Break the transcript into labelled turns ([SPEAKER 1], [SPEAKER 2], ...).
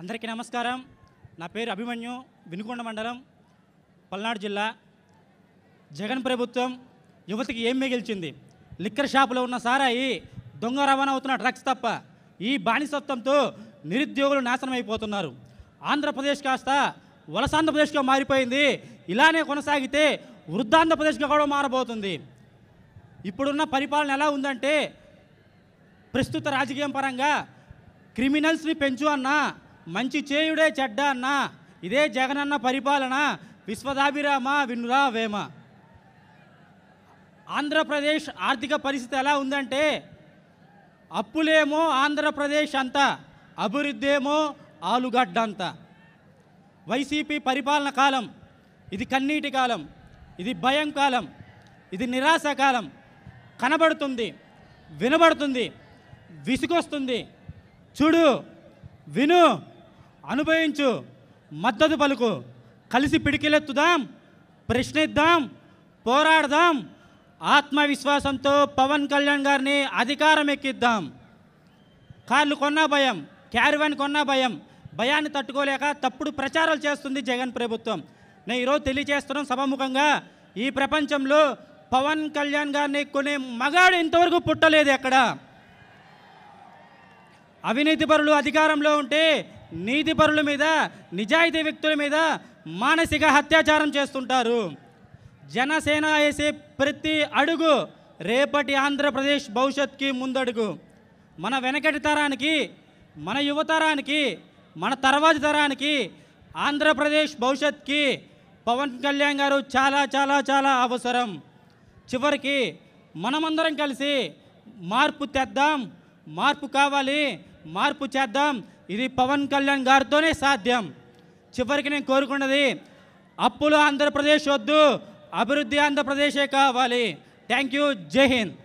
[SPEAKER 1] అందరికీ నమస్కారం. నా పేరు అభిమన్యు, వినుకొండ మండలం, పల్నాడు జిల్లా. జగన్ ప్రభుత్వం యువతకి ఏం మిగిల్చింది? లిక్కర్ షాపులో ఉన్న సారాయి, దొంగ రవాణా అవుతున్న డ్రగ్స్ తప్ప. ఈ బానిసత్వంతో నిరుద్యోగులు నాశనం అయిపోతున్నారు. ఆంధ్రప్రదేశ్ కాస్త వలసాంధ్రప్రదేశ్గా మారిపోయింది. ఇలానే కొనసాగితే వృద్ధాంధ్రప్రదేశ్గా కూడా మారబోతుంది. ఇప్పుడున్న పరిపాలన ఎలా ఉందంటే, ప్రస్తుత రాజకీయం పరంగా క్రిమినల్స్ని పెంచు అన్నా, మంచి చేయుడే చెడ్డ అన్నా, ఇదే జగనన్న పరిపాలన. విశ్వదాభిరామ వినురా వేమ. ఆంధ్రప్రదేశ్ ఆర్థిక పరిస్థితి ఎలా ఉందంటే, అప్పులేమో ఆంధ్రప్రదేశ్ అంతా, అభివృద్ధి ఏమో ఆలుగడ్డ అంతా. వైసీపీ పరిపాలన కాలం ఇది కన్నీటి కాలం, ఇది భయం కాలం, ఇది నిరాశ కాలం. కనబడుతుంది, వినబడుతుంది, విసుగొస్తుంది. చూడు, విను, అనుభవించు, మద్దతు పలుకు. కలిసి పిడికిలెత్తుదాం, ప్రశ్నిద్దాం, పోరాడదాం. ఆత్మవిశ్వాసంతో పవన్ కళ్యాణ్ గారిని అధికారం ఎక్కిద్దాం. కార్లు కొన్నా భయం, క్యారివాన్ కొన్నా భయం. భయాన్ని తట్టుకోలేక తప్పుడు ప్రచారాలు చేస్తుంది జగన్ ప్రభుత్వం. నేను ఈరోజు తెలియజేస్తున్నాం సభాముఖంగా, ఈ ప్రపంచంలో పవన్ కళ్యాణ్ గారిని కొనే మగాడు ఇంతవరకు పుట్టలేదు ఎక్కడ. అవినీతి పరులు అధికారంలో ఉంటే నీతి పరుల మీద, నిజాయితీ వ్యక్తుల మీద మానసిక అత్యాచారం చేస్తుంటారు. జనసేన వేసే ప్రతి అడుగు రేపటి ఆంధ్రప్రదేశ్ భవిష్యత్తుకి ముందడుగు. మన వెనకటి తరానికి, మన యువతరానికి, మన తర్వాతి తరానికి ఆంధ్రప్రదేశ్ భవిష్యత్తుకి పవన్ కళ్యాణ్ గారు చాలా చాలా చాలా అవసరం. చివరికి మనమందరం కలిసి మార్పు తెద్దాం. మార్పు కావాలి, మార్పు చేద్దాం. ఇది పవన్ కళ్యాణ్ గారితోనే సాధ్యం. చివరికి నేను కోరుకున్నది, అప్పులు ఆంధ్రప్రదేశ్ వద్దు, అభివృద్ధి ఆంధ్రప్రదేశే కావాలి. Thank you. జై హింద్.